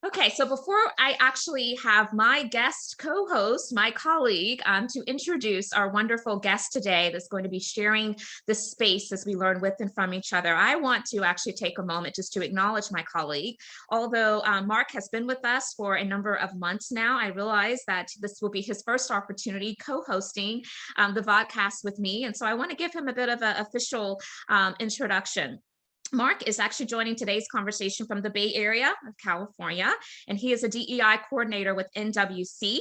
Okay, so before I actually have my guest co-host, my colleague, to introduce our wonderful guest today that's going to be sharing this space as we learn with and from each other, I want to actually take a moment just to acknowledge my colleague. Although Mark has been with us for a number of months now, I realize that this will be his first opportunity co-hosting the vodcast with me. And so I want to give him a bit of an official introduction. Mark is actually joining today's conversation from the Bay Area of California, and he is a DEI coordinator with NWC.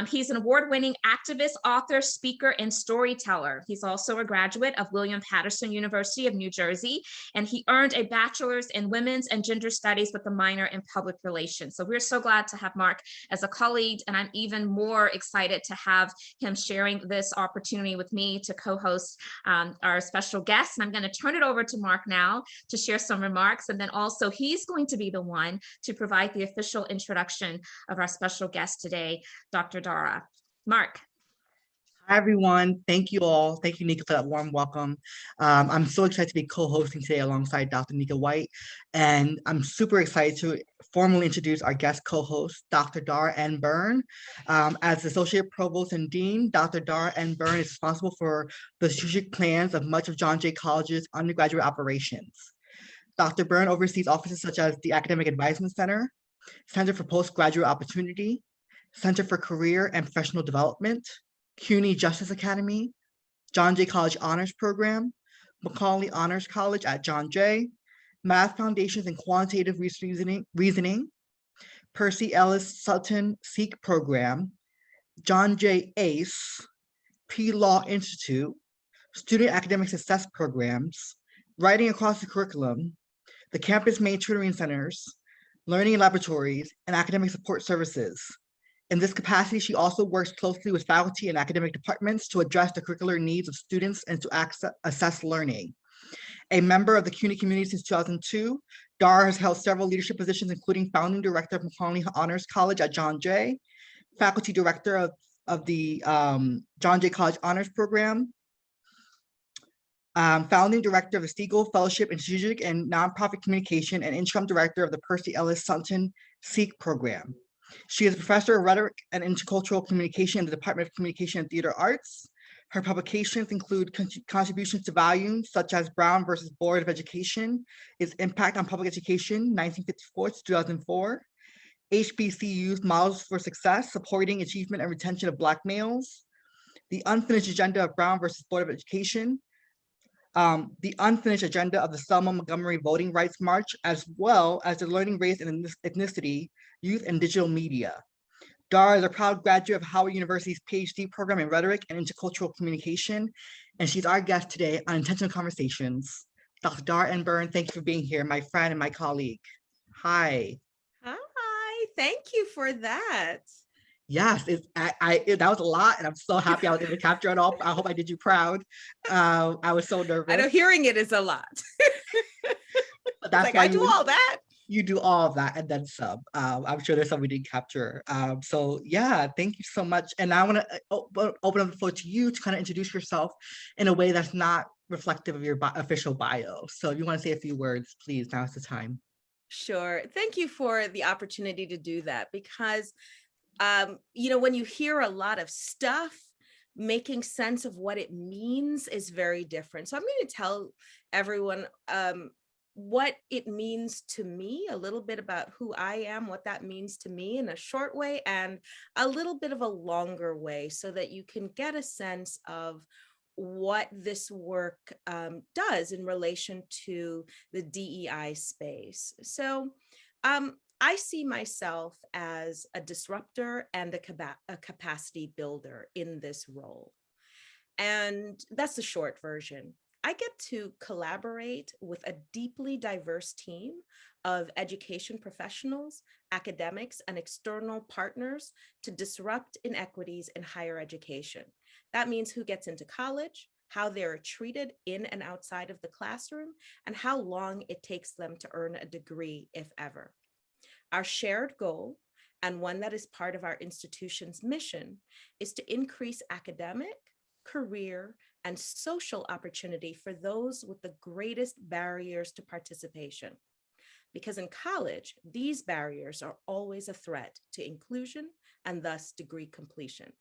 He's an award-winning activist, author, speaker, and storyteller. He's also a graduate of William Patterson University of New Jersey, and he earned a bachelor's in women's and gender studies with a minor in public relations. So we're so glad to have Mark as a colleague, and I'm even more excited to have him sharing this opportunity with me to co-host our special guest. And I'm going to turn it over to Mark now to share some remarks. And then also he's going to be the one to provide the official introduction of our special guest today, Dr. Dara. Mark. Hi, everyone. Thank you all. Thank you, Nika, for that warm welcome. I'm so excited to be co-hosting today alongside Dr. Nika White. And I'm super excited to formally introduce our guest co-host, Dr. Dara N. Byrne. As Associate Provost and Dean, Dr. Dara N. Byrne is responsible for the strategic plans of much of John Jay College's undergraduate operations. Dr. Byrne oversees offices such as the Academic Advisement Center, Center for Postgraduate Opportunity, Center for Career and Professional Development, CUNY Justice Academy, John Jay College Honors Program, Macaulay Honors College at John Jay, Math Foundations and Quantitative Reasoning, Percy Ellis Sutton SEEK Program, John Jay ACE, P-Law Institute, Student Academic Success Programs, Writing Across the Curriculum, the Campus Main Tutoring Centers, Learning Laboratories, and Academic Support Services. In this capacity, she also works closely with faculty and academic departments to address the curricular needs of students and to assess learning. A member of the CUNY community since 2002, Dara has held several leadership positions, including founding director of Macaulay Honors College at John Jay, faculty director of the John Jay College Honors Program, founding director of the Stiegel Fellowship in Strategic and Nonprofit Communication, and interim director of the Percy Ellis Sutton SEEK Program. She is a professor of rhetoric and intercultural communication in the Department of Communication and Theater Arts. Her publications include contributions to volumes such as Brown versus Board of Education, Its Impact on Public Education, 1954 to 2004, HBCU's Models for Success, Supporting Achievement and Retention of Black Males, The Unfinished Agenda of Brown versus Board of Education, the unfinished agenda of the Selma Montgomery Voting Rights March, as well as the Learning, Race, and Ethnicity, Youth, and Digital Media. Dara is a proud graduate of Howard University's PhD program in Rhetoric and Intercultural Communication, and she's our guest today on Intentional Conversations. Dr. Dara N. Byrne, thank you for being here, my friend and my colleague. Hi. Hi, thank you for that. Yes, that was a lot, and I'm so happy I was able to capture it all. I hope I did you proud. I was so nervous. I know hearing it is a lot. But that's like, why I do all that. You do all of that and then some. I'm sure there's some we didn't capture. So yeah, thank you so much. And I want to open up the floor to you to kind of introduce yourself in a way that's not reflective of your official bio. So if you want to say a few words, please, now's the time. Sure. Thank you for the opportunity to do that, because when you hear a lot of stuff, making sense of what it means is very different. So I'm going to tell everyone what it means to me, a little bit about who I am, what that means to me in a short way, and a little bit of a longer way, so that you can get a sense of what this work does in relation to the DEI space. So I see myself as a disruptor and a capacity builder in this role. And that's the short version. I get to collaborate with a deeply diverse team of education professionals, academics, and external partners to disrupt inequities in higher education. That means who gets into college, how they're treated in and outside of the classroom, and how long it takes them to earn a degree, if ever. Our shared goal, and one that is part of our institution's mission, is to increase academic, career, and social opportunity for those with the greatest barriers to participation. because in college, these barriers are always a threat to inclusion and thus degree completion.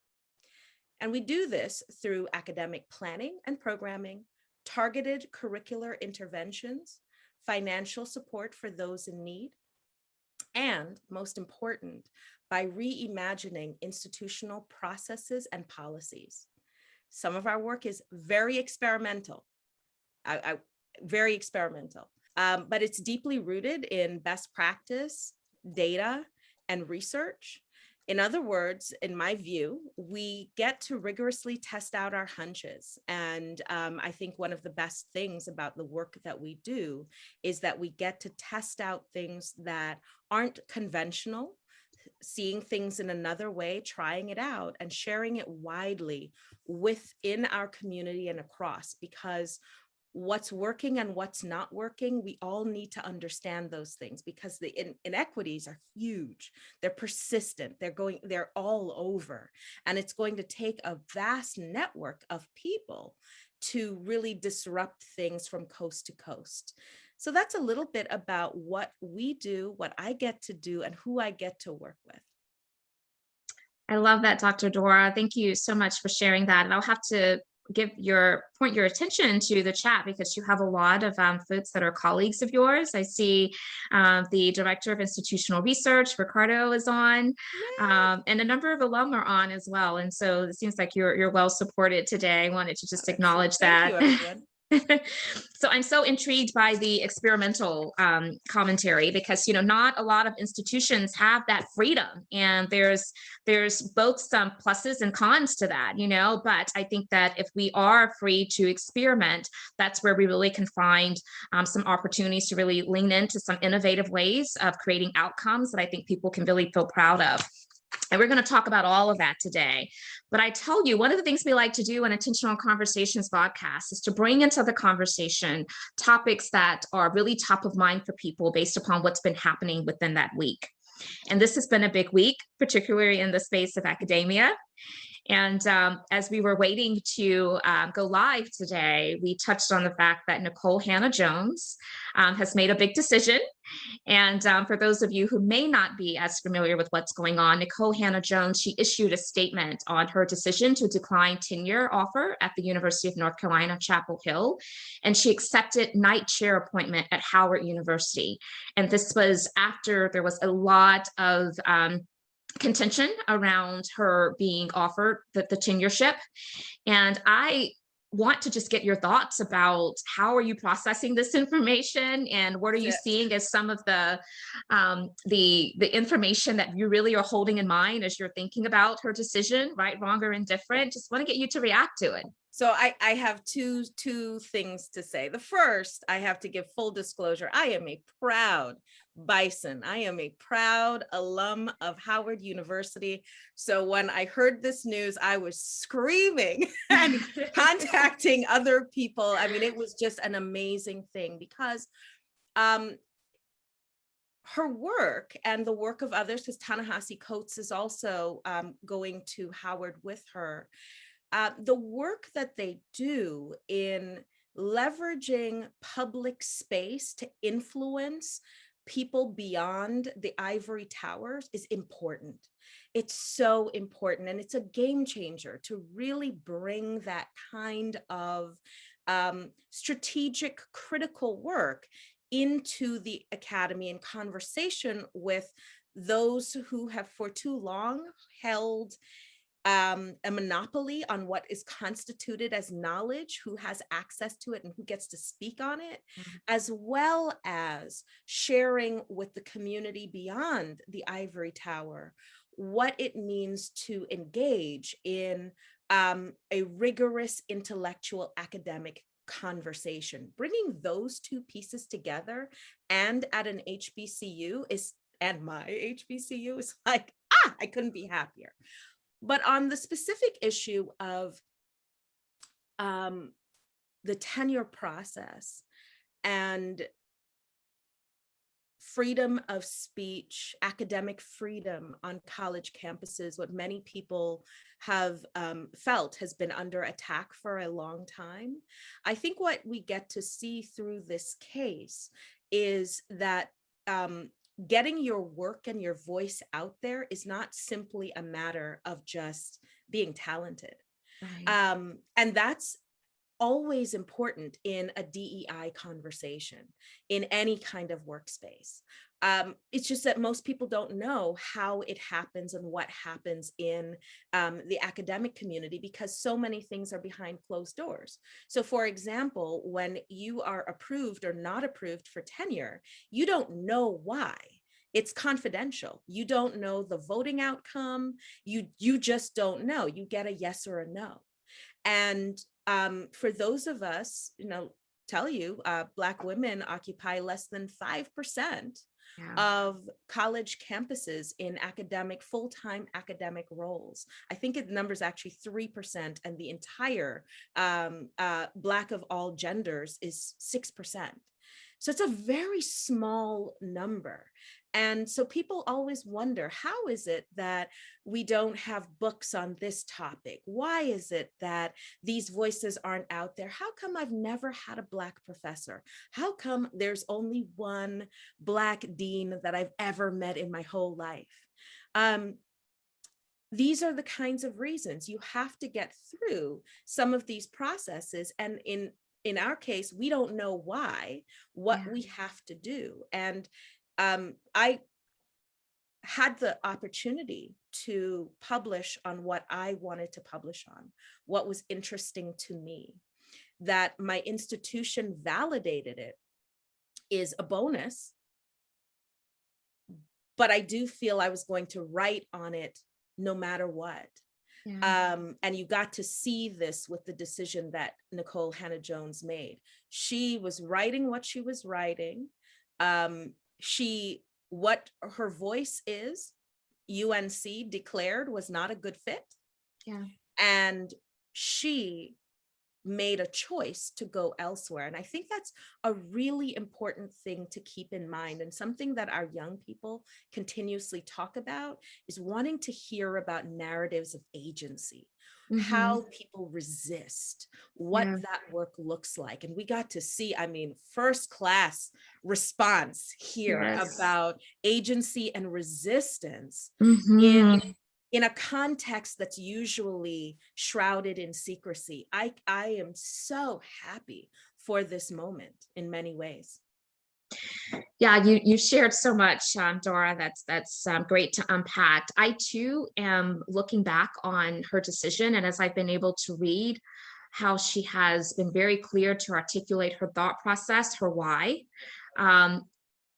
And we do this through academic planning and programming, targeted curricular interventions, financial support for those in need, and most important, by reimagining institutional processes and policies. Some of our work is very experimental, very experimental, but it's deeply rooted in best practice, data, and research. In other words, in my view, we get to rigorously test out our hunches. And I think one of the best things about the work that we do is that we get to test out things that aren't conventional, seeing things in another way, trying it out and sharing it widely within our community and across, because what's working and what's not working, we all need to understand those things, because the inequities are huge. They're persistent. They're all over. And it's going to take a vast network of people to really disrupt things from coast to coast. So that's a little bit about what we do, what I get to do, and who I get to work with. I love that, Dr. Dara. Thank you so much for sharing that. And I'll have to point your attention to the chat, because you have a lot of folks that are colleagues of yours. I see the Director of Institutional Research, Ricardo, is on, and a number of alum are on as well. And so it seems like you're well supported today. I wanted to just acknowledge that. Thank you, everyone. So I'm so intrigued by the experimental commentary, because not a lot of institutions have that freedom, and there's both some pluses and cons to that, but I think that if we are free to experiment, that's where we really can find some opportunities to really lean into some innovative ways of creating outcomes that I think people can really feel proud of. And we're going to talk about all of that today. But I tell you, one of the things we like to do in Intentional Conversations VodCast is to bring into the conversation topics that are really top of mind for people based upon what's been happening within that week. And this has been a big week, particularly in the space of academia. And as we were waiting to go live today, we touched on the fact that Nikole Hannah-Jones has made a big decision. And for those of you who may not be as familiar with what's going on, Nikole Hannah-Jones, she issued a statement on her decision to decline tenure offer at the University of North Carolina, Chapel Hill, and she accepted night chair appointment at Howard University. And this was after there was a lot of contention around her being offered the tenureship. And I want to just get your thoughts about how are you processing this information, and what are you seeing as some of the information that you really are holding in mind as you're thinking about her decision, right, wrong, or indifferent? Just want to get you to react to it. So I have two things to say. The first, I have to give full disclosure. I am a proud Bison. I am a proud alum of Howard University. So when I heard this news, I was screaming and contacting other people. I mean, it was just an amazing thing, because her work and the work of others, because Ta-Nehisi Coates is also going to Howard with her. The work that they do in leveraging public space to influence people beyond the ivory towers is important. It's so important, and it's a game changer to really bring that kind of strategic, critical work into the academy in conversation with those who have for too long held a monopoly on what is constituted as knowledge, who has access to it and who gets to speak on it, as well as sharing with the community beyond the ivory tower what it means to engage in a rigorous intellectual academic conversation. Bringing those two pieces together and at an HBCU and my HBCU is like, I couldn't be happier. But on the specific issue of the tenure process and freedom of speech, academic freedom on college campuses, what many people have felt has been under attack for a long time, I think what we get to see through this case is that getting your work and your voice out there is not simply a matter of just being talented. Right. And that's always important in a DEI conversation, in any kind of workspace. It's just that most people don't know how it happens and what happens in the academic community, because so many things are behind closed doors. So for example, when you are approved or not approved for tenure, you don't know why. It's confidential. You don't know the voting outcome. You just don't know. You get a yes or a no. And for those of us, tell you, Black women occupy less than 5% Yeah. of college campuses in academic, full-time academic roles. I think the number is actually 3%, and the entire Black of all genders is 6%. So it's a very small number. And so people always wonder, how is it that we don't have books on this topic? Why is it that these voices aren't out there? How come I've never had a Black professor? How come there's only one Black dean that I've ever met in my whole life? These are the kinds of reasons. You have to get through some of these processes. And in our case, we don't know why, what Yeah. we have to do. And I had the opportunity to publish on what I wanted to publish on, what was interesting to me. That my institution validated it is a bonus, but I do feel I was going to write on it no matter what. Yeah. And you got to see this with the decision that Nikole Hannah-Jones made. She was writing what she was writing. What her voice is, UNC declared was not a good fit. Yeah. And she made a choice to go elsewhere. And I think that's a really important thing to keep in mind, and something that our young people continuously talk about is wanting to hear about narratives of agency, how people resist, what Yeah. that work looks like. And we got to see, first class response here Yes. about agency and resistance Mhm. in a context that's usually shrouded in secrecy. I am so happy for this moment in many ways. Yeah, you shared so much, Dara. That's great to unpack. I too am looking back on her decision, and as I've been able to read how she has been very clear to articulate her thought process, her why, um,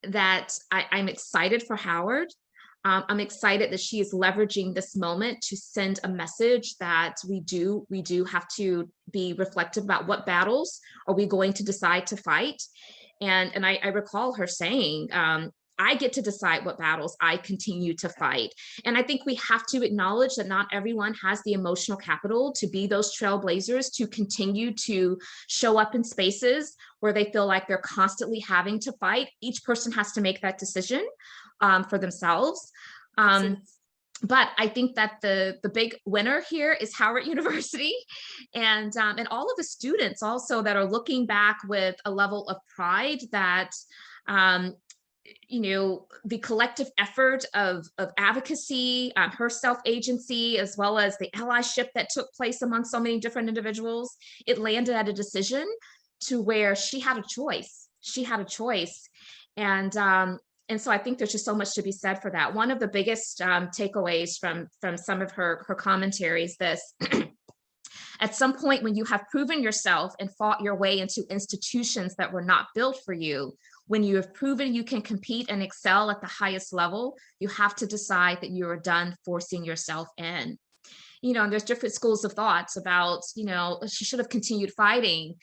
that I'm excited for Howard. I'm excited that she is leveraging this moment to send a message that we do have to be reflective about what battles are we going to decide to fight. And I recall her saying, I get to decide what battles I continue to fight. And I think we have to acknowledge that not everyone has the emotional capital to be those trailblazers, to continue to show up in spaces where they feel like they're constantly having to fight. Each person has to make that decision for themselves. But I think that the big winner here is Howard University, and all of the students also that are looking back with a level of pride that the collective effort of advocacy, her self-agency, as well as the allyship that took place among so many different individuals, it landed at a decision to where she had a choice. She had a choice. And so I think there's just so much to be said for that. One of the biggest takeaways from some of her commentaries, this, at some point when you have proven yourself and fought your way into institutions that were not built for you, when you have proven you can compete and excel at the highest level, you have to decide that you are done forcing yourself in. And there's different schools of thoughts about, she should have continued fighting.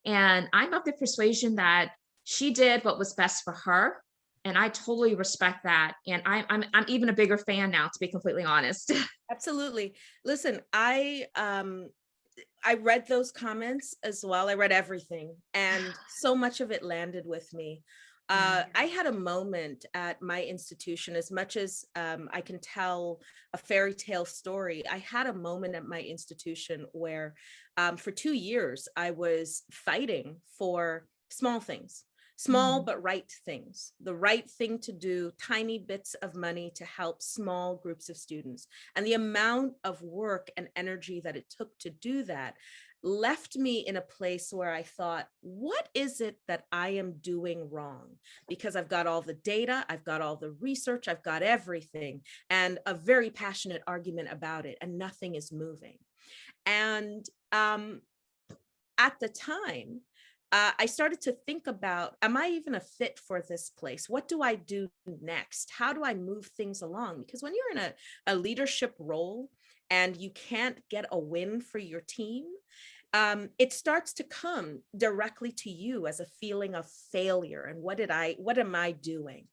And I'm of the persuasion that she did what was best for her. And I totally respect that. And I'm even a bigger fan now, to be completely honest. Absolutely. Listen, I read those comments as well. I read everything, and so much of it landed with me. I had a moment at my institution, as much as I can tell a fairy tale story. I had a moment at my institution where for 2 years, I was fighting for small things. small but right things, the right thing to do, tiny bits of money to help small groups of students. And the amount of work and energy that it took to do that left me in a place where I thought, what is it that I am doing wrong? Because I've got all the data, I've got all the research, I've got everything, and a very passionate argument about it, and nothing is moving. And at the time, I started to think about, am I even a fit for this place? What do I do next? How do I move things along? Because when you're in a leadership role and you can't get a win for your team, it starts to come directly to you as a feeling of failure. And what am I doing?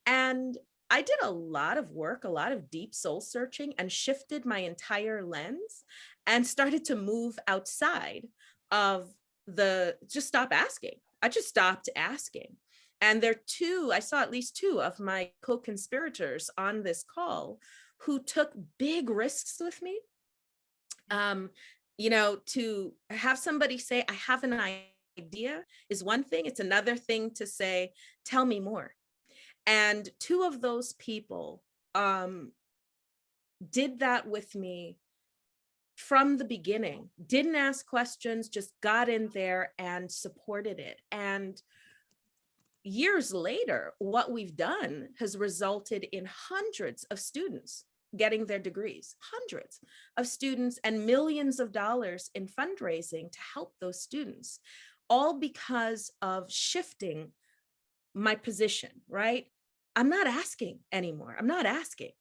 And I did a lot of work, a lot of deep soul searching, and shifted my entire lens and started to move outside of just stop asking. I just stopped asking. And I saw at least two of my co-conspirators on this call who took big risks with me. To have somebody say, I have an idea is one thing. It's another thing to say, tell me more. And two of those people did that with me from the beginning, didn't ask questions, just got in there and supported it. And years later, what we've done has resulted in hundreds of students getting their degrees, hundreds of students, and millions of dollars in fundraising to help those students, all because of shifting my position, right? I'm not asking anymore. I'm not asking.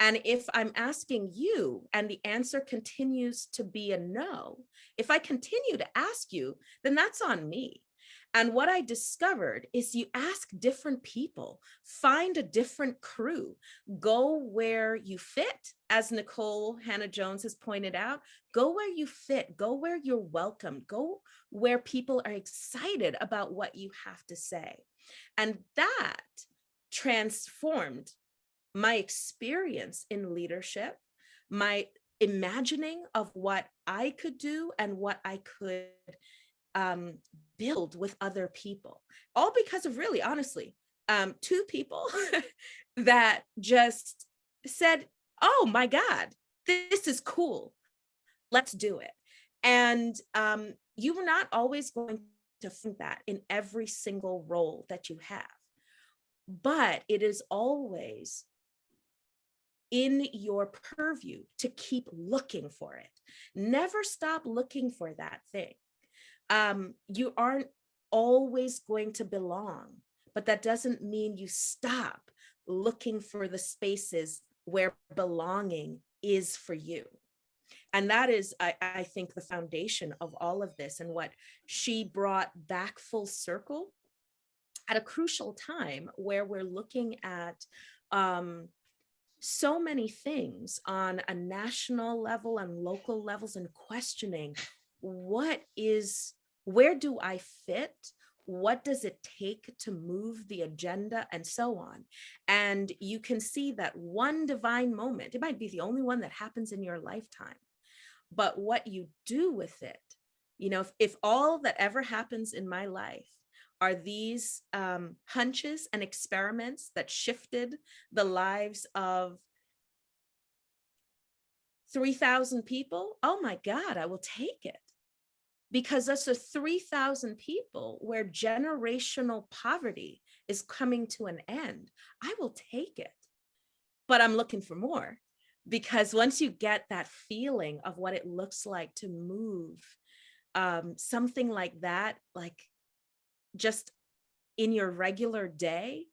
And if I'm asking you and the answer continues to be a no, if I continue to ask you, then that's on me. And what I discovered is you ask different people, find a different crew, go where you fit, as Nicole Hannah-Jones has pointed out, go where you fit, go where you're welcome, go where people are excited about what you have to say. And that transformed my experience in leadership, my imagining of what I could do and what I could build with other people, all because of, really, honestly, two people that just said, oh my God, this is cool. Let's do it. And you are not always going to find that in every single role that you have, but it is always in your purview to keep looking for it. Never stop looking for that thing. You aren't always going to belong, but that doesn't mean you stop looking for the spaces where belonging is for you. And that is, I think, the foundation of all of this, and what she brought back full circle at a crucial time where we're looking at so many things on a national level and local levels, and questioning where do I fit? What does it take to move the agenda, and so on? And you can see that one divine moment, it might be the only one that happens in your lifetime, but what you do with it, if all that ever happens in my life are these hunches and experiments that shifted the lives of 3,000 people, oh my God, I will take it. Because that's a 3,000 people where generational poverty is coming to an end. I will take it, but I'm looking for more, because once you get that feeling of what it looks like to move something like that, like just in your regular day,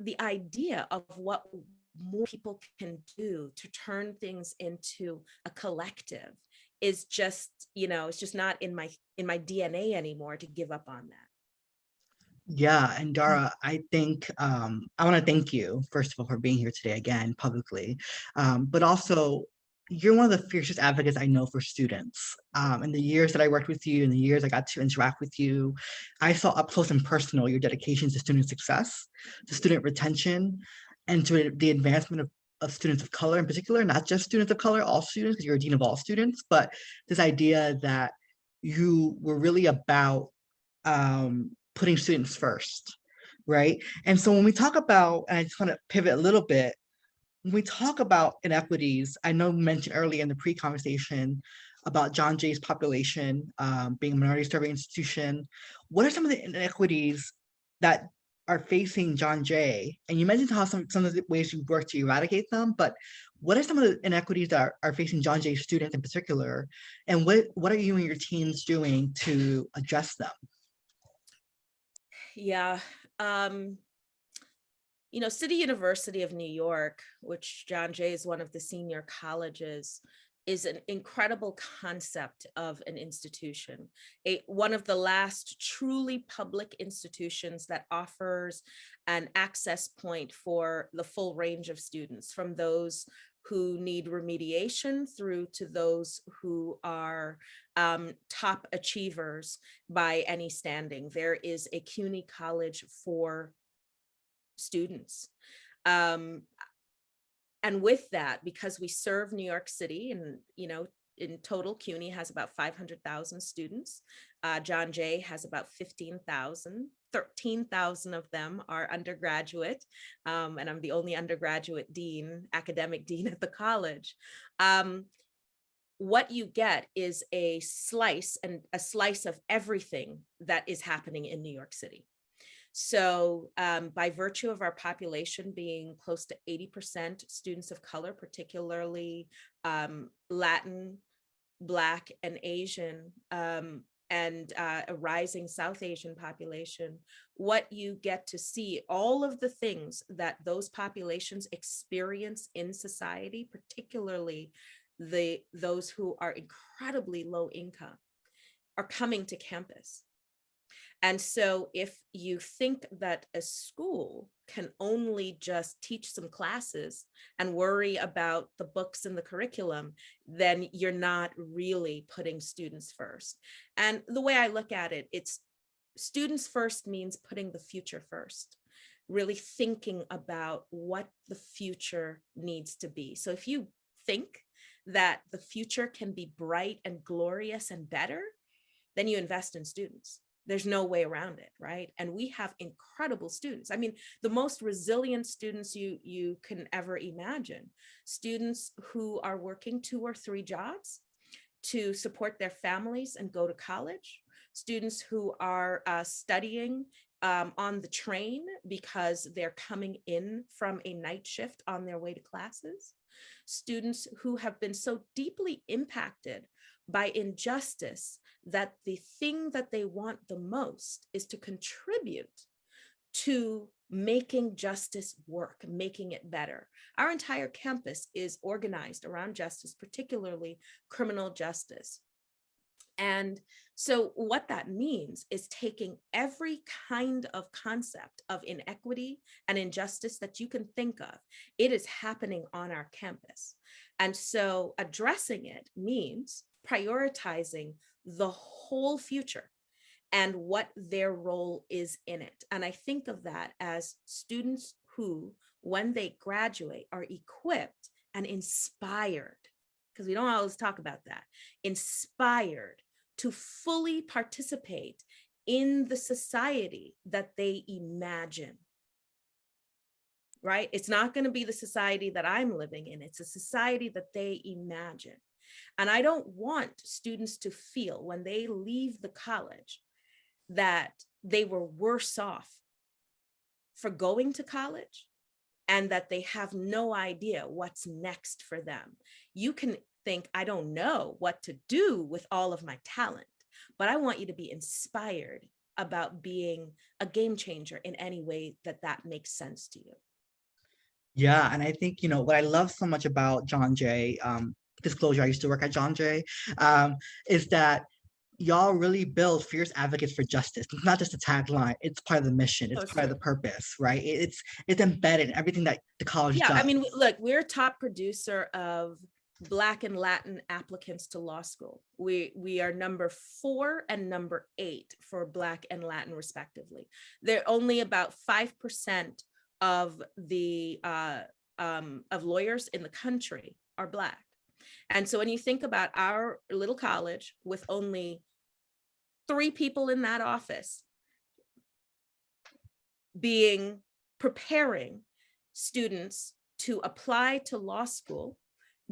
the idea of what more people can do to turn things into a collective is just, it's just not in my DNA anymore to give up on that. Yeah, and Dara, I think I want to thank you, first of all, for being here today again publicly, but also you're one of the fiercest advocates I know for students. In the years that I worked with you, in the years I got to interact with you, I saw up close and personal your dedication to student success, to student retention, and to the advancement of students of color in particular, not just students of color, all students, because you're a dean of all students, but this idea that you were really about putting students first, right? And so when we talk about, and I just want to pivot a little bit, when we talk about inequities, I know we mentioned earlier in the pre-conversation about John Jay's population being a minority serving institution. What are some of the inequities that are facing John Jay? And you mentioned how some of the ways you work to eradicate them, but what are some of the inequities that are facing John Jay students in particular? And what are you and your teams doing to address them? Yeah. City University of New York, which John Jay is one of the senior colleges, is an incredible concept of an institution, one of the last truly public institutions that offers an access point for the full range of students, from those who need remediation through to those who are top achievers by any standing. There is a CUNY college for students. And with that, because we serve New York City, and in total, CUNY has about 500,000 students. John Jay has about 15,000. 13,000 of them are undergraduate, and I'm the only undergraduate academic dean at the college. What you get is a slice of everything that is happening in New York City. So by virtue of our population being close to 80% students of color, particularly Latin, Black, and Asian, and a rising South Asian population, what you get to see, all of the things that those populations experience in society, particularly those who are incredibly low income, are coming to campus. And so if you think that a school can only just teach some classes and worry about the books and the curriculum, then you're not really putting students first. And the way I look at it, it's students first means putting the future first, really thinking about what the future needs to be. So if you think that the future can be bright and glorious and better, then you invest in students. There's no way around it, right? And we have incredible students. I mean, the most resilient students you can ever imagine. Students who are working 2 or 3 jobs to support their families and go to college. Students who are studying on the train because they're coming in from a night shift on their way to classes. Students who have been so deeply impacted by injustice that the thing that they want the most is to contribute to making justice work, making it better. Our entire campus is organized around justice, particularly criminal justice. And so what that means is taking every kind of concept of inequity and injustice that you can think of. It is happening on our campus. And so addressing it means prioritizing the whole future and what their role is in it. And I think of that as students who, when they graduate, are equipped and inspired, because we don't always talk about that, inspired to fully participate in the society that they imagine. Right? It's not going to be the society that I'm living in. It's a society that they imagine. And I don't want students to feel when they leave the college that they were worse off for going to college and that they have no idea what's next for them. You can think, I don't know what to do with all of my talent, but I want you to be inspired about being a game changer in any way that makes sense to you. Yeah, and I think, what I love so much about John Jay, disclosure, I used to work at John Jay, is that y'all really build fierce advocates for justice. It's not just a tagline, it's part of the mission, it's part of the purpose, right? It's embedded in everything that the college does. I mean, look, we're top producer of Black and Latin applicants to law school. We are number 4 and number 8 for Black and Latin respectively. They're only about 5% of the of lawyers in the country are Black. And so when you think about our little college with only 3 people in that office preparing students to apply to law school,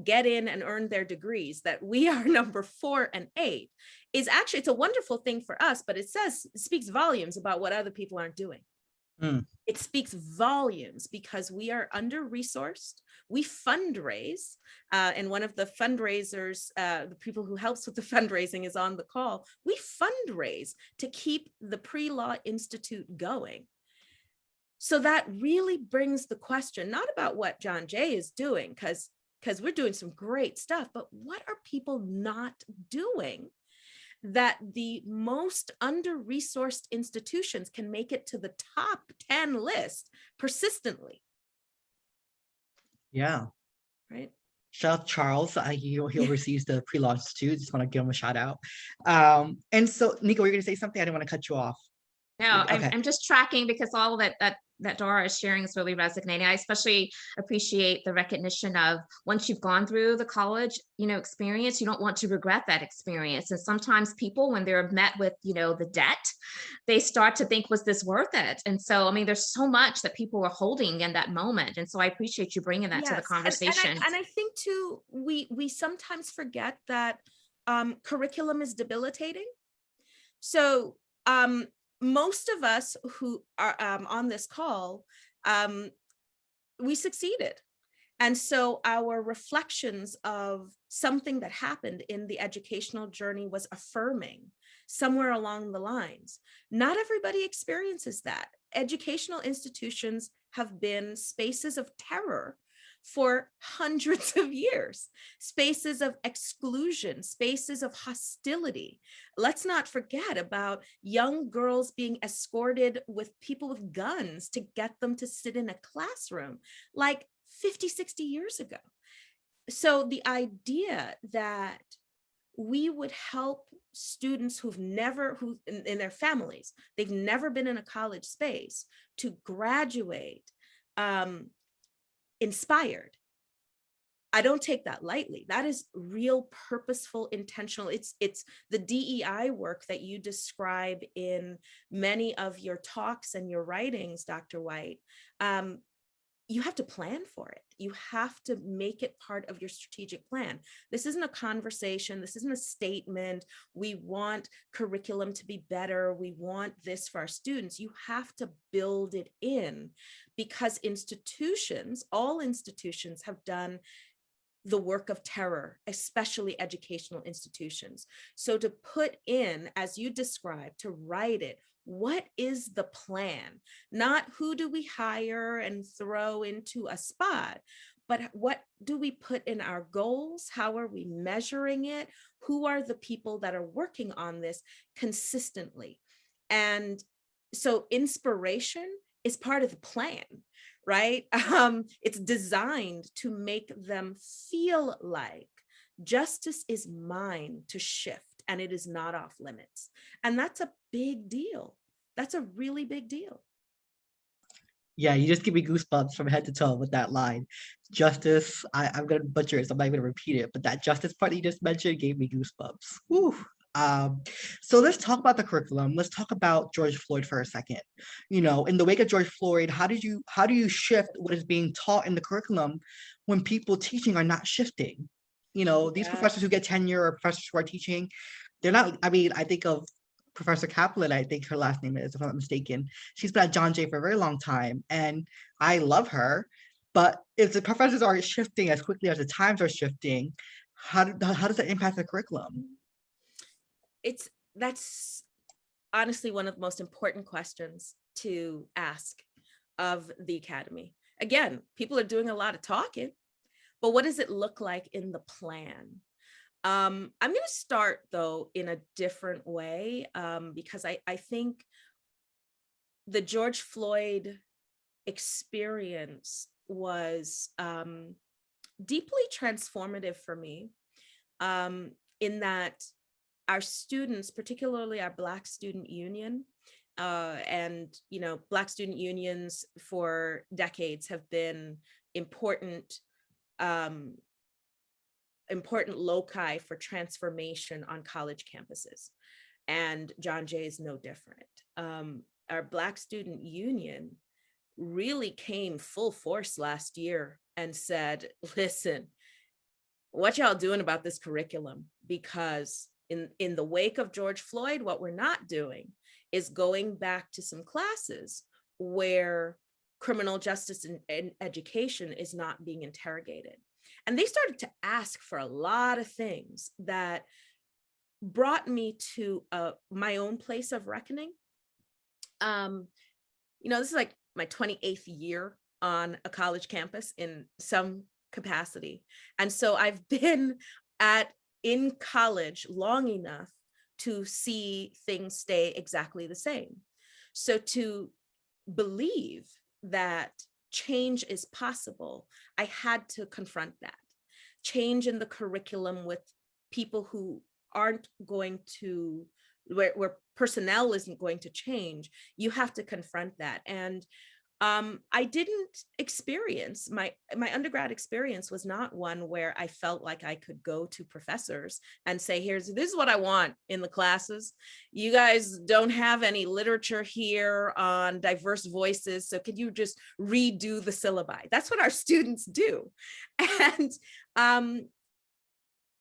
get in and earn their degrees, that we are number 4 and 8 is actually, it's a wonderful thing for us, but it speaks volumes about what other people aren't doing. It speaks volumes because we are under-resourced. We fundraise, and one of the fundraisers, the people who helps with the fundraising is on the call. We fundraise to keep the Pre-Law Institute going. So that really brings the question, not about what John Jay is doing, because we're doing some great stuff, but what are people not doing that the most under-resourced institutions can make it to the top 10 list persistently? Yeah. Right. Shout out Charles. He oversees the pre-law institute. Just want to give him a shout out. And so, Nika, were you going to say something? I didn't want to cut you off. No, Okay. I'm just tracking because all that Dara is sharing is really resonating. I especially appreciate the recognition of once you've gone through the college, experience, you don't want to regret that experience. And sometimes people, when they're met with, the debt, they start to think, was this worth it? And so, I mean, there's so much that people are holding in that moment. And so I appreciate you bringing that to the conversation. And I think too, we sometimes forget that curriculum is debilitating. So, most of us who are on this call, we succeeded. And so our reflections of something that happened in the educational journey was affirming somewhere along the lines. Not everybody experiences that. Educational institutions have been spaces of terror for hundreds of years, spaces of exclusion, spaces of hostility. Let's not forget about young girls being escorted with people with guns to get them to sit in a classroom, like 50, 60 years ago. So the idea that we would help students who in their families, they've never been in a college space, to graduate inspired. I don't take that lightly. That is real, purposeful, intentional. It's the DEI work that you describe in many of your talks and your writings, Dr. White. You have to plan for it. You have to make it part of your strategic plan. This isn't a conversation. This isn't a statement. We want curriculum to be better. We want this for our students. You have to build it in, because all institutions have done the work of terror, especially educational institutions. So to put in, as you described, to write it, what is the plan? Not who do we hire and throw into a spot, but what do we put in our goals? How are we measuring it? Who are the people that are working on this consistently? And so inspiration is part of the plan, right? It's designed to make them feel like justice is mine to shift and it is not off limits. And that's a big deal. That's a really big deal. Yeah, you just give me goosebumps from head to toe with that line. Justice, I'm going to butcher it, so I'm not even going to repeat it, but that justice part you just mentioned gave me goosebumps. Woo. So let's talk about the curriculum. Let's talk about George Floyd for a second. In the wake of George Floyd, how do you shift what is being taught in the curriculum when people teaching are not shifting? These professors who get tenure or professors who are teaching, they're not, I mean, I think of Professor Kaplan, I think her last name is, if I'm not mistaken. She's been at John Jay for a very long time, and I love her. But if the professors are shifting as quickly as the times are shifting, how does that impact the curriculum? That's honestly one of the most important questions to ask of the academy. Again, people are doing a lot of talking, but what does it look like in the plan? I'm going to start though in a different way, because I think the George Floyd experience was deeply transformative for me, in that our students, particularly our Black Student Union, and Black student unions for decades have been important loci for transformation on college campuses. And John Jay is no different. Our Black Student Union really came full force last year and said, listen, what y'all doing about this curriculum? Because in the wake of George Floyd, what we're not doing is going back to some classes where criminal justice and education is not being interrogated. And they started to ask for a lot of things that brought me to my own place of reckoning. This is like my 28th year on a college campus in some capacity. And so I've been in college long enough to see things stay exactly the same. So to believe that change is possible, I had to confront that. Change in the curriculum with people who aren't going to, where personnel isn't going to change, you have to confront that. And I didn't experience, my undergrad experience was not one where I felt like I could go to professors and say, this is what I want in the classes. You guys don't have any literature here on diverse voices, so could you just redo the syllabi? That's what our students do. And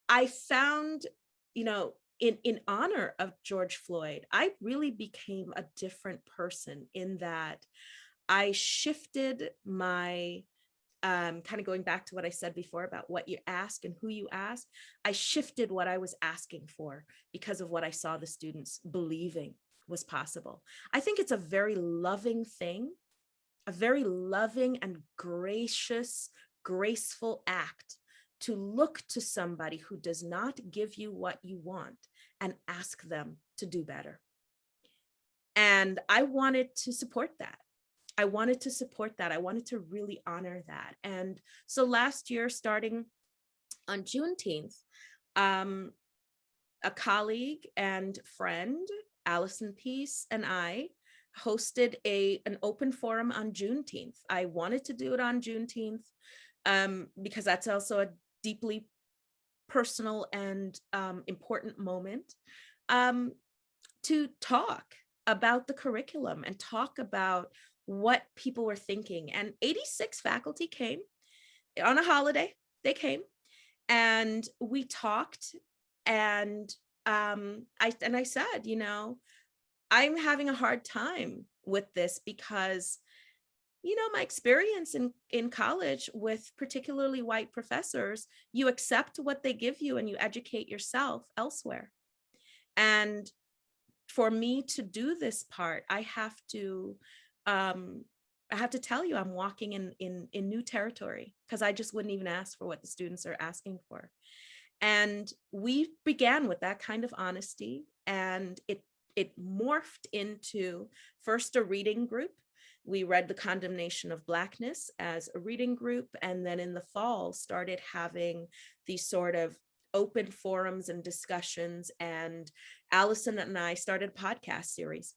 I found, in honor of George Floyd, I really became a different person in that I shifted my, kind of going back to what I said before about what you ask and who you ask, I shifted what I was asking for because of what I saw the students believing was possible. I think it's a very loving thing, a very loving and gracious, graceful act to look to somebody who does not give you what you want and ask them to do better. And I wanted to support that. I wanted to really honor that. And so last year, starting on Juneteenth, a colleague and friend, Allison Peace, and I hosted an open forum on Juneteenth. I wanted to do it on Juneteenth because that's also a deeply personal and important moment to talk about the curriculum and talk about what people were thinking. And 86 faculty came on a holiday. They came and we talked, and I said, I'm having a hard time with this because, my experience in college with particularly white professors, you accept what they give you and you educate yourself elsewhere. And for me to do this part, I have to tell you, I'm walking in new territory because I just wouldn't even ask for what the students are asking for. And we began with that kind of honesty, and it morphed into first a reading group. We read The Condemnation of Blackness as a reading group, and then in the fall started having these sort of open forums and discussions. And Allison and I started a podcast series,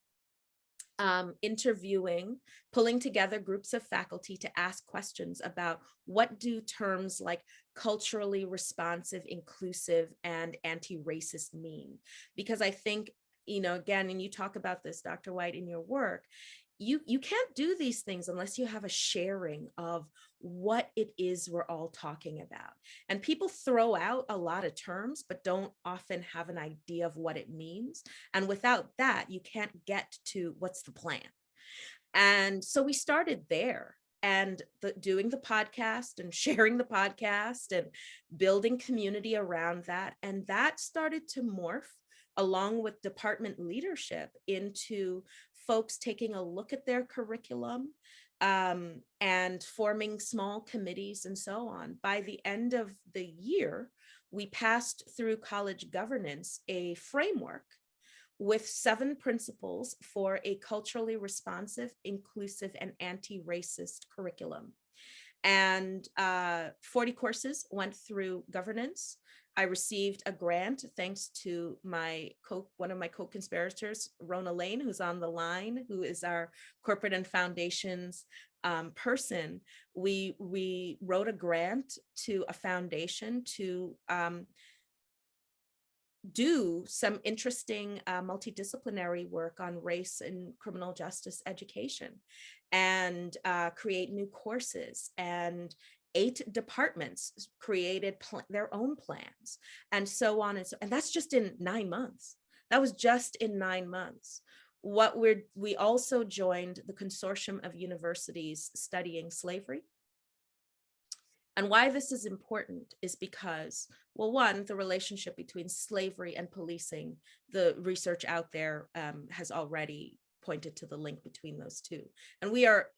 interviewing, pulling together groups of faculty to ask questions about what do terms like culturally responsive, inclusive, and anti-racist mean? Because I think, again, and you talk about this, Dr. White, in your work, you can't do these things unless you have a sharing of what it is we're all talking about. And people throw out a lot of terms, but don't often have an idea of what it means. And without that, you can't get to what's the plan. And so we started there, and doing the podcast and sharing the podcast and building community around that. And that started to morph along with department leadership into folks taking a look at their curriculum and forming small committees and so on. By the end of the year, we passed through college governance a framework with 7 principles for a culturally responsive, inclusive, and anti-racist curriculum. And 40 courses went through governance. I received a grant thanks to one of my co-conspirators, Rona Lane, who's on the line, who is our corporate and foundations person. We wrote a grant to a foundation to do some interesting multidisciplinary work on race and criminal justice education, and create new courses. And 8 departments created their own plans, and so on. And that's just in 9 months. That was just in 9 months. We also joined the consortium of universities studying slavery. And why this is important is because, well, one, the relationship between slavery and policing, the research out there has already pointed to the link between those two. And we are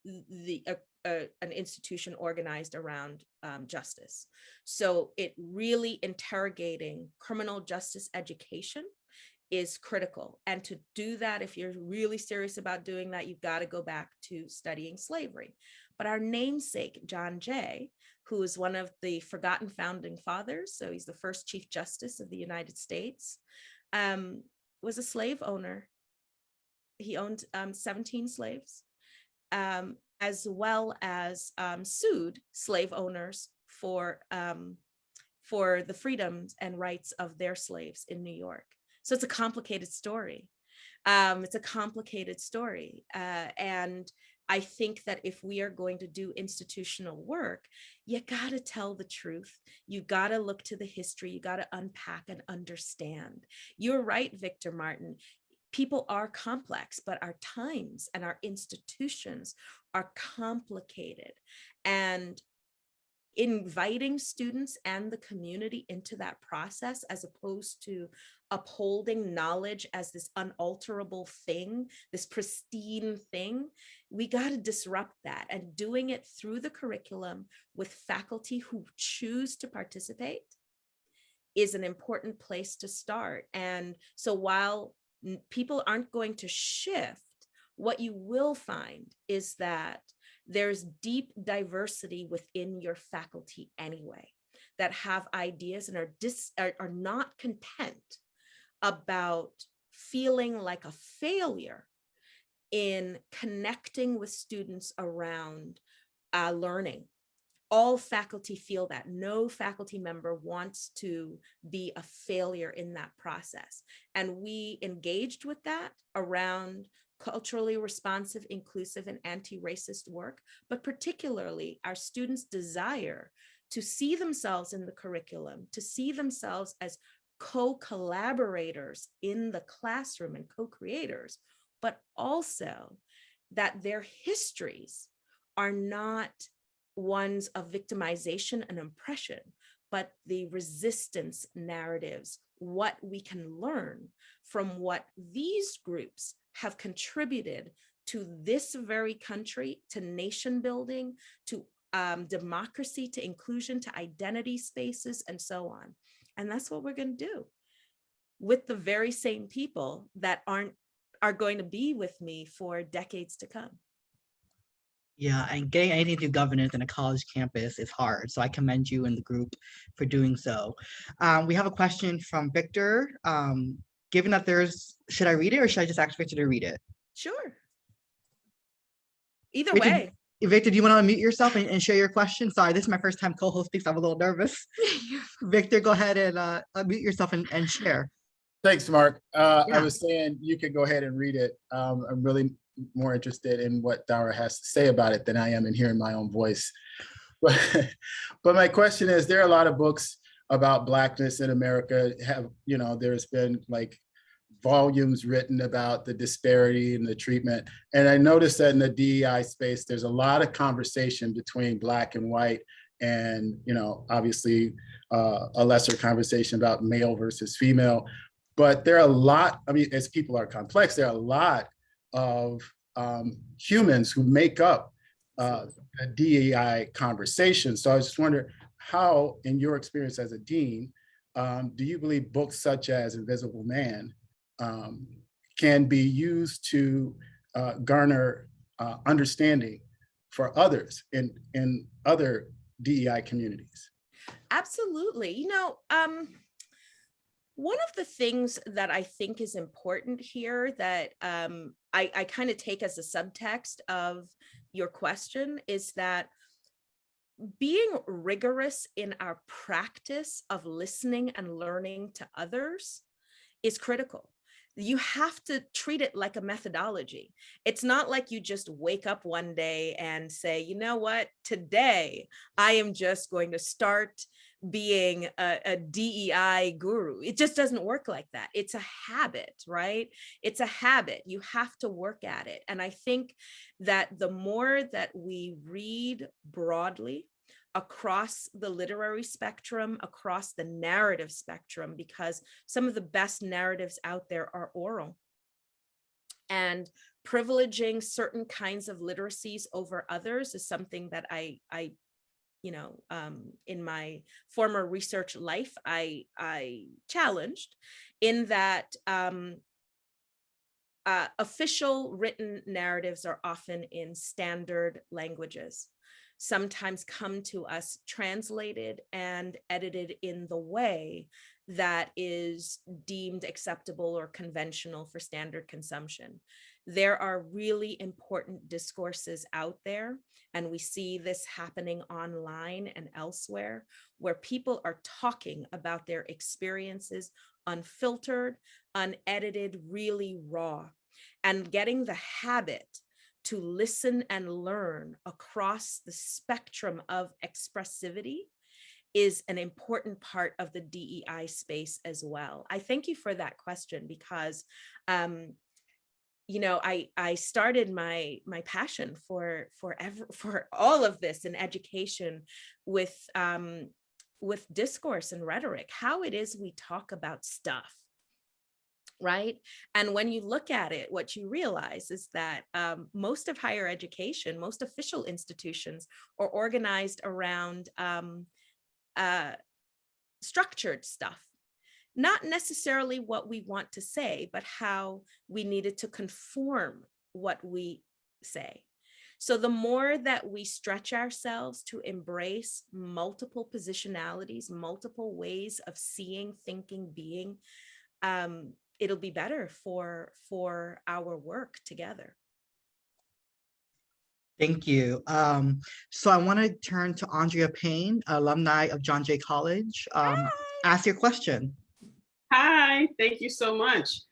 an institution organized around justice. So it really interrogating criminal justice education is critical. And to do that, if you're really serious about doing that, you've got to go back to studying slavery. But our namesake, John Jay, who is one of the forgotten founding fathers, so he's the first Chief Justice of the United States, was a slave owner. He owned 17 slaves, as well as sued slave owners for the freedoms and rights of their slaves in New York. So it's a complicated story. And I think that if we are going to do institutional work, you got to tell the truth. You got to look to the history. You got to unpack and understand. You're right, Victor Martin. People are complex, but our times and our institutions are complicated. And inviting students and the community into that process, as opposed to upholding knowledge as this unalterable thing, this pristine thing, we got to disrupt that. And doing it through the curriculum with faculty who choose to participate is an important place to start. And so while people aren't going to shift, what you will find is that there's deep diversity within your faculty anyway, that have ideas and are not content about feeling like a failure in connecting with students around learning. All faculty feel that. No faculty member wants to be a failure in that process. And we engaged with that around culturally responsive, inclusive, and anti-racist work, but particularly our students' desire to see themselves in the curriculum, to see themselves as co-collaborators in the classroom and co-creators, but also that their histories are not ones of victimization and oppression, but the resistance narratives, what we can learn from what these groups have contributed to this very country, to nation building, to democracy, to inclusion, to identity spaces, and so on. And that's what we're going to do with the very same people that are going to be with me for decades to come. Yeah, and getting anything to do governance in a college campus is hard. So I commend you and the group for doing so. We have a question from Victor. Given that should I read it or should I just ask Victor to read it? Sure. Either Victor, way. Victor, do you want to unmute yourself and share your question? Sorry, this is my first time co-hosting, so I'm a little nervous. Victor, go ahead and unmute yourself and share. Thanks, Mark. Yeah. I was saying you could go ahead and read it. I'm really more interested in what Dara has to say about it than I am in hearing my own voice. But my question is, there are a lot of books about Blackness in America. There's been like volumes written about the disparity in the treatment. And I noticed that in the DEI space, there's a lot of conversation between Black and white, and obviously a lesser conversation about male versus female. But there are a lot, as people are complex, there are a lot of humans who make up a DEI conversation. So I just wonder how, in your experience as a dean, do you believe books such as Invisible Man can be used to garner understanding for others in other DEI communities? Absolutely. One of the things that I think is important here that I kind of take as a subtext of your question is that being rigorous in our practice of listening and learning to others is critical. You have to treat it like a methodology. It's not like you just wake up one day and say, you know what, today I am just going to start being a DEI guru. It just doesn't work like that. It's a habit, right? It's a habit. You have to work at it. And I think that the more that we read broadly across the literary spectrum, across the narrative spectrum, because some of the best narratives out there are oral. And privileging certain kinds of literacies over others is something that I in my former research life, I challenged, in that official written narratives are often in standard languages, sometimes come to us translated and edited in the way that is deemed acceptable or conventional for standard consumption. There are really important discourses out there, and we see this happening online and elsewhere, where people are talking about their experiences unfiltered, unedited, really raw, and getting the habit to listen and learn across the spectrum of expressivity is an important part of the DEI space as well. I thank you for that question, because I started my passion for all of this in education with discourse and rhetoric, how it is we talk about stuff. Right. And when you look at it, what you realize is that most of higher education, most official institutions are organized around structured stuff, not necessarily what we want to say, but how we needed to conform what we say. So the more that we stretch ourselves to embrace multiple positionalities, multiple ways of seeing, thinking, being, it'll be better for our work together. Thank you. So I want to turn to Andrea Payne, alumni of John Jay College. Ask your question. Hi, thank you so much.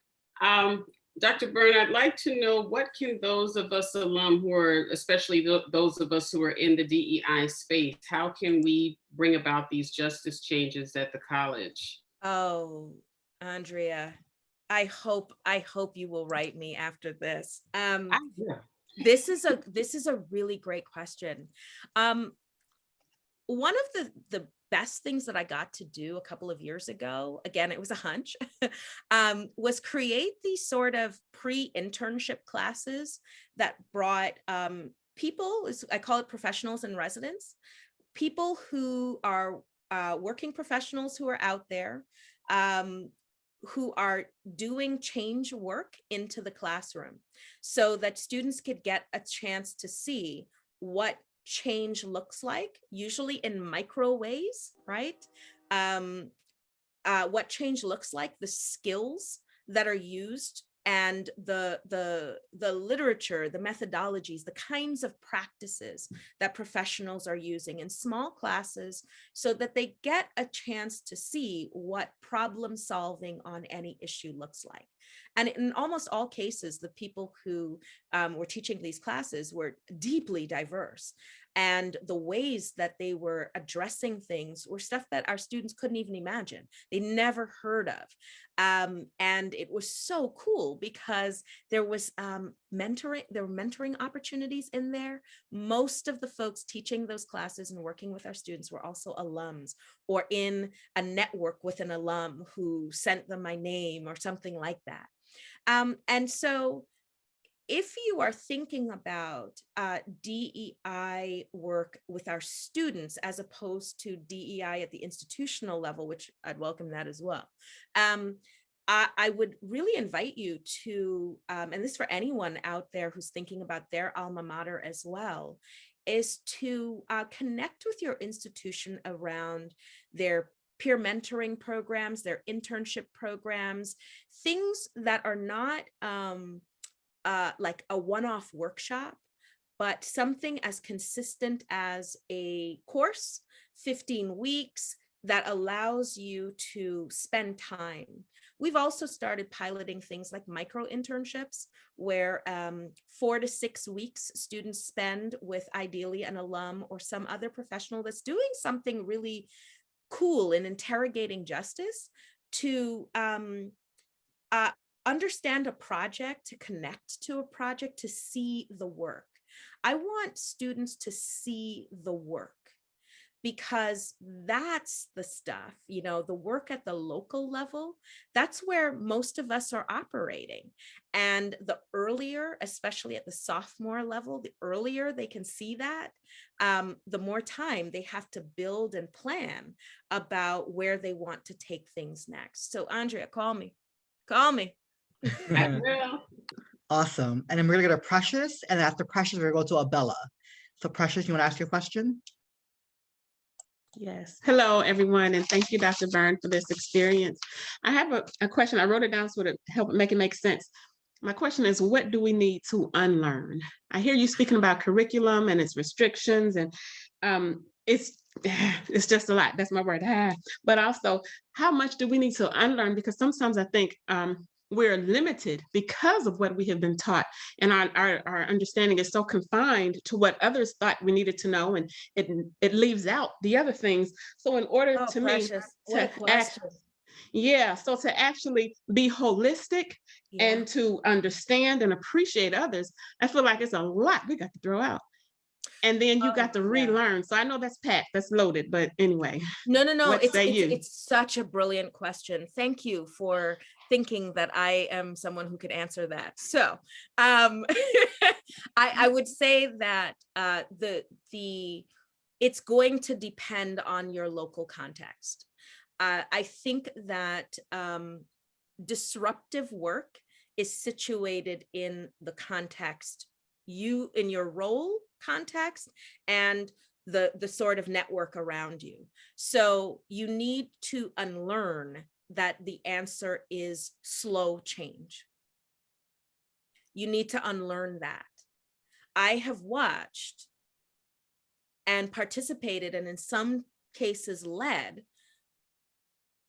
Dr. Byrne, I'd like to know, what can those of us alum who are, especially those of us who are in the DEI space, how can we bring about these justice changes at the college? Oh, Andrea, I hope you will write me after this. Yeah. This is a really great question. One of the best things that I got to do a couple of years ago, again, it was a hunch, was create these sort of pre-internship classes that brought people, I call it professionals and residents, people who are working professionals who are out there, who are doing change work into the classroom, so that students could get a chance to see what change looks like, usually in micro ways, right? What change looks like, the skills that are used, and the literature, the methodologies, the kinds of practices that professionals are using in small classes, so that they get a chance to see what problem solving on any issue looks like. And in almost all cases, the people who were teaching these classes were deeply diverse. And the ways that they were addressing things were stuff that our students couldn't even imagine. They never heard of. And it was so cool because there was mentoring, there were mentoring opportunities in there. Most of the folks teaching those classes and working with our students were also alums, or in a network with an alum who sent them my name or something like that. And so if you are thinking about DEI work with our students, as opposed to DEI at the institutional level, which I'd welcome that as well, I would really invite you to, and this is for anyone out there who's thinking about their alma mater as well, is to connect with your institution around their peer mentoring programs, their internship programs, things that are not like a one-off workshop, but something as consistent as a course, 15 weeks, that allows you to spend time. We've also started piloting things like micro internships, where 4 to 6 weeks students spend with ideally an alum or some other professional that's doing something really cool in interrogating justice, to understand a project, to connect to a project, to see the work. I want students to see the work, because that's the stuff, the work at the local level, that's where most of us are operating. And the earlier, especially at the sophomore level, the earlier they can see that, the more time they have to build and plan about where they want to take things next. So Andrea, call me. I will. Awesome. And then we're gonna go to Precious, and after Precious, we're gonna go to Abella. So Precious, you wanna ask your question? Yes. Hello, everyone, and thank you, Dr. Byrne, for this experience. I have a question. I wrote it down so to help make it make sense. My question is, what do we need to unlearn? I hear you speaking about curriculum and its restrictions, and it's just a lot. That's my word. But also, how much do we need to unlearn? Because sometimes I think we're limited because of what we have been taught, and our understanding is so confined to what others thought we needed to know, and it leaves out the other things. So in order to Precious. me so to actually be holistic and to understand and appreciate others, I feel like it's a lot we got to throw out. And then you got to relearn. So I know that's packed, that's loaded, but anyway. No. It's such a brilliant question. Thank you for thinking that I am someone who could answer that. So I would say that it's going to depend on your local context. I think that disruptive work is situated in the context, you in your role context, and the sort of network around you. So you need to unlearn that the answer is slow change. You need to unlearn that. I have watched and participated, and in some cases led,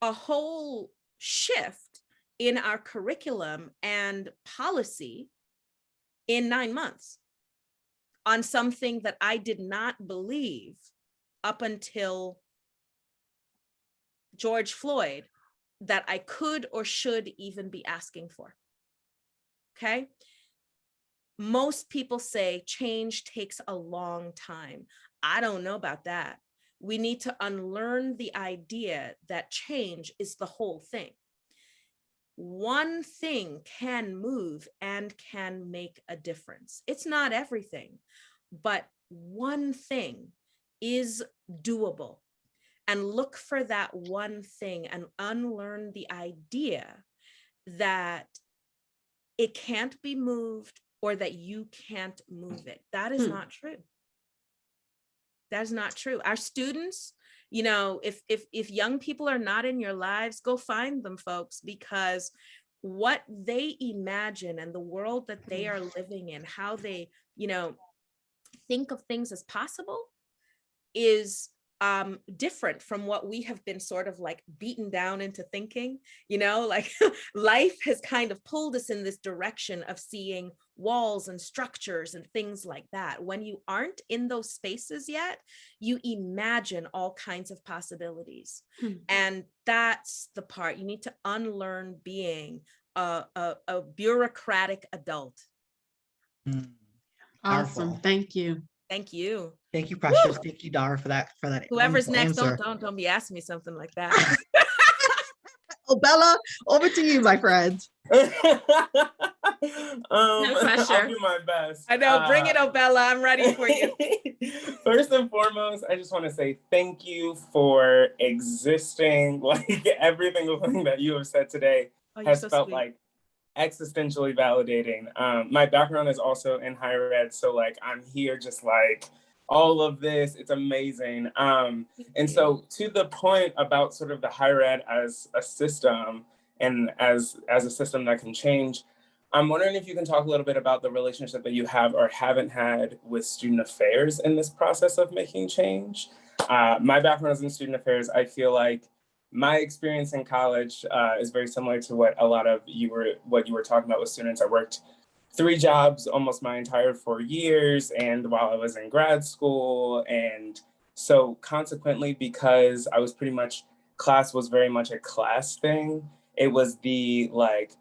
a whole shift in our curriculum and policy in 9 months on something that I did not believe up until George Floyd that I could or should even be asking for. Okay? Most people say change takes a long time. I don't know about that. We need to unlearn the idea that change is the whole thing. One thing can move and can make a difference. It's not everything, but one thing is doable. And look for that one thing and unlearn the idea that it can't be moved or that you can't move it. That is not true. That is not true. Our students, if young people are not in your lives, go find them, folks, because what they imagine and the world that they are living in, how they, think of things as possible is different from what we have been sort of like beaten down into thinking. Like life has kind of pulled us in this direction of seeing walls and structures and things like that. When you aren't in those spaces yet, you imagine all kinds of possibilities. And that's the part you need to unlearn, being a bureaucratic adult. Awesome. Thank you. Thank you. Thank you, Precious. Woo! Thank you, Dara, for that. Whoever's next, don't be asking me something like that. Oh, Bella, over to you, my friend. No pressure. I'll do my best. I know. Bring it, Bella. I'm ready for you. First and foremost, I just want to say thank you for existing. Like everything that you have said today has so felt sweet. Like existentially validating. My background is also in higher ed, so like I'm here just like all of this, it's amazing. And so to the point about sort of the higher ed as a system and as a system that can change, I'm wondering if you can talk a little bit about the relationship that you have or haven't had with student affairs in this process of making change. my background is in student affairs. I feel like my experience in college is very similar to what a lot of you were talking about with students. I worked 3 jobs almost my entire 4 years, and while I was in grad school. And so consequently, because I was pretty much, class was very much a class thing, it was the like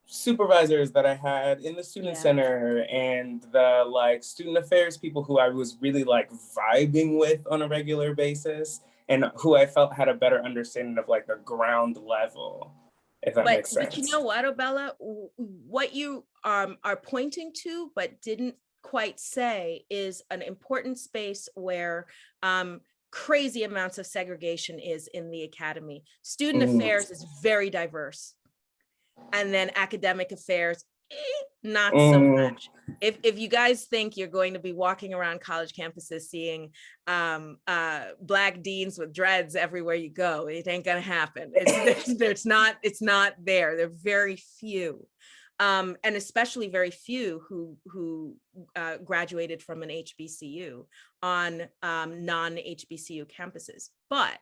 supervisors that I had in the student center and the like student affairs people who I was really like vibing with on a regular basis, and who I felt had a better understanding of like the ground level, if that makes sense. But you know what, Obella, what you are pointing to but didn't quite say is an important space where crazy amounts of segregation is in the academy. Student affairs is very diverse. And then academic affairs, not so much. If you guys think you're going to be walking around college campuses seeing Black deans with dreads everywhere you go, it ain't gonna happen. It's not there. There are very few, and especially very few who graduated from an HBCU on non-HBCU campuses. But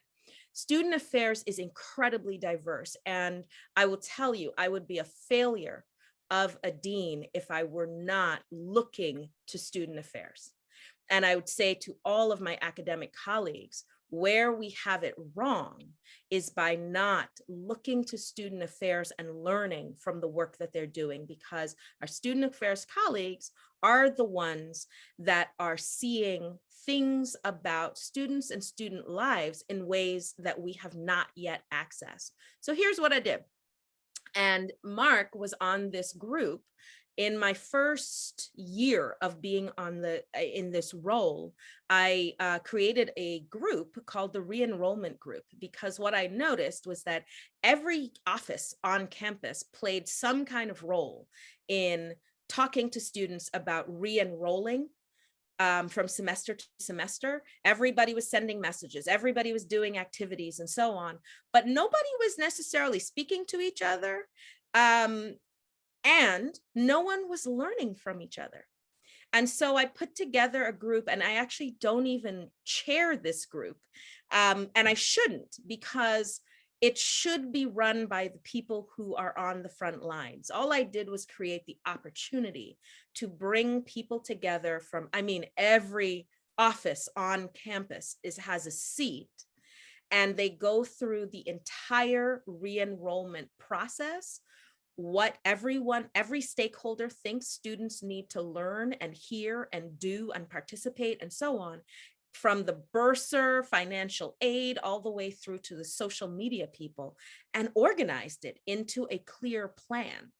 student affairs is incredibly diverse. And I will tell you, I would be a failure of a dean if I were not looking to student affairs. And I would say to all of my academic colleagues, where we have it wrong is by not looking to student affairs and learning from the work that they're doing, because our student affairs colleagues are the ones that are seeing things about students and student lives in ways that we have not yet accessed. So here's what I did. And Mark was on this group in my first year of being in this role. I created a group called the re-enrollment group, because what I noticed was that every office on campus played some kind of role in talking to students about re-enrolling from semester to semester. Everybody was sending messages, everybody was doing activities and so on, but nobody was necessarily speaking to each other. And no one was learning from each other. And so I put together a group, and I actually don't even chair this group. And I shouldn't, because it should be run by the people who are on the front lines. All I did was create the opportunity to bring people together from, every office on campus has a seat, and they go through the entire re-enrollment process, what every stakeholder thinks students need to learn and hear and do and participate and so on, from the bursar, financial aid, all the way through to the social media people, and organized it into a clear plan.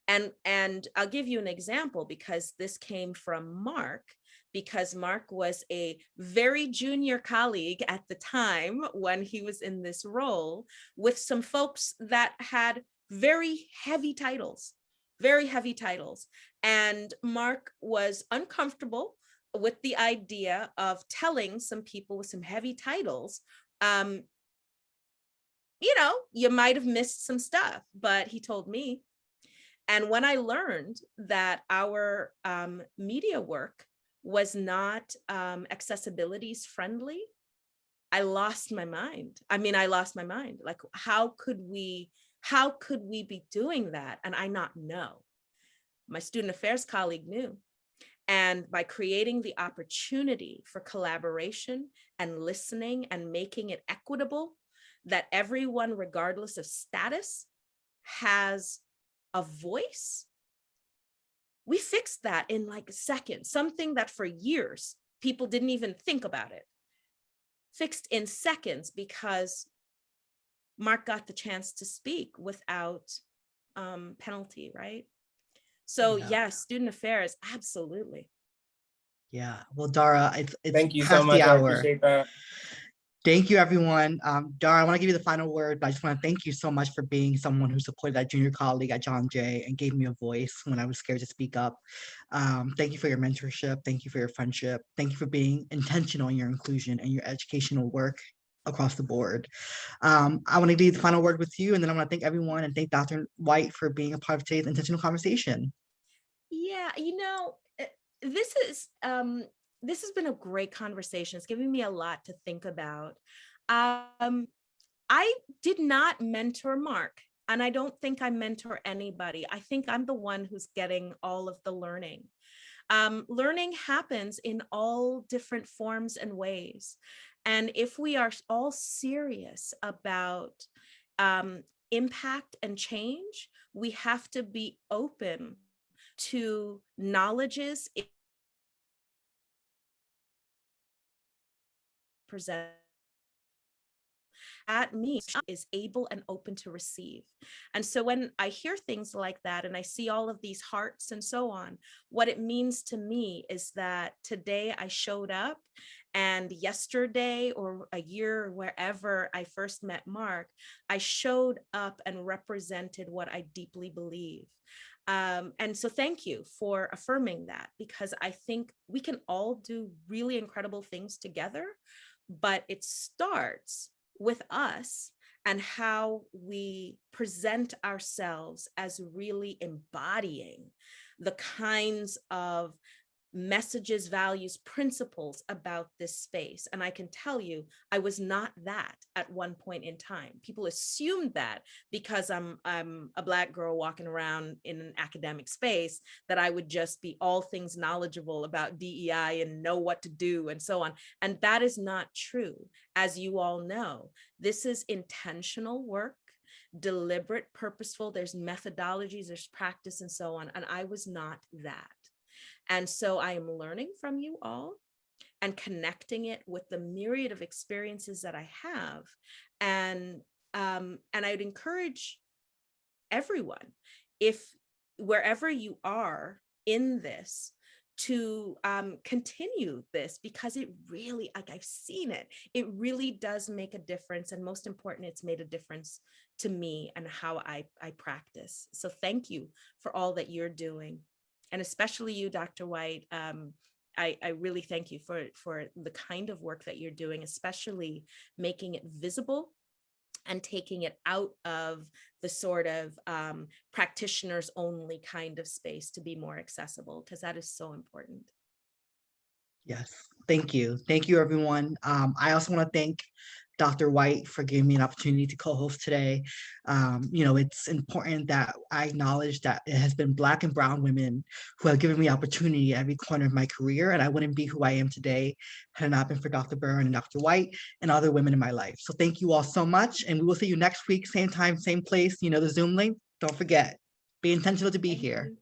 And I'll give you an example, because this came from Mark, because Mark was a very junior colleague at the time when he was in this role, with some folks that had very heavy titles. And Mark was uncomfortable with the idea of telling some people with some heavy titles, you might have missed some stuff, but he told me. And when I learned that our media work was not accessibilities friendly, I lost my mind. Like, how could we be doing that and I not know? My student affairs colleague knew. And by creating the opportunity for collaboration and listening and making it equitable, that everyone, regardless of status, has a voice, we fixed that in like a second. Something that for years people didn't even think about it, fixed in seconds, because Mark got the chance to speak without penalty, right? So yes, student affairs, absolutely. Yeah. Well, Dara, it's Thank you past so much. the I hour. appreciate that. Thank you, everyone. Dara, I want to give you the final word, but I just want to thank you so much for being someone who supported that junior colleague at John Jay and gave me a voice when I was scared to speak up. Thank you for your mentorship. Thank you for your friendship. Thank you for being intentional in your inclusion and your educational work across the board. I want to leave the final word with you, and then I want to thank everyone and thank Dr. White for being a part of today's intentional conversation. Yeah, this is this has been a great conversation. It's giving me a lot to think about. I did not mentor Mark, and I don't think I mentor anybody. I think I'm the one who's getting all of the learning. Learning happens in all different forms and ways. And if we are all serious about impact and change, we have to be open to knowledges present. That means is able and open to receive. And so when I hear things like that and I see all of these hearts and so on, what it means to me is that today I showed up, and yesterday or a year or wherever I first met Mark, I showed up and represented what I deeply believe. And so thank you for affirming that, because I think we can all do really incredible things together, but it starts with us and how we present ourselves as really embodying the kinds of messages, values, principles about this space. And I can tell you, I was not that at one point in time. People assumed that because I'm a Black girl walking around in an academic space, that I would just be all things knowledgeable about DEI and know what to do and so on. And that is not true. As you all know, this is intentional work, deliberate, purposeful. There's methodologies, there's practice and so on. And I was not that. And so I am learning from you all and connecting it with the myriad of experiences that I have. And I would encourage everyone, if wherever you are in this, to continue this, because it really, like I've seen it, it really does make a difference. And most important, it's made a difference to me and how I practice. So thank you for all that you're doing. And especially you, Dr. White, I really thank you for the kind of work that you're doing, especially making it visible and taking it out of the sort of practitioners only kind of space to be more accessible, because that is so important. Yes, thank you. Thank you, everyone. I also want to thank Dr. White for giving me an opportunity to co-host today. It's important that I acknowledge that it has been Black and Brown women who have given me opportunity at every corner of my career, and I wouldn't be who I am today had it not been for Dr. Byrne and Dr. White and other women in my life. So thank you all so much, and we will see you next week, same time, same place. The Zoom link. Don't forget, be intentional to be here.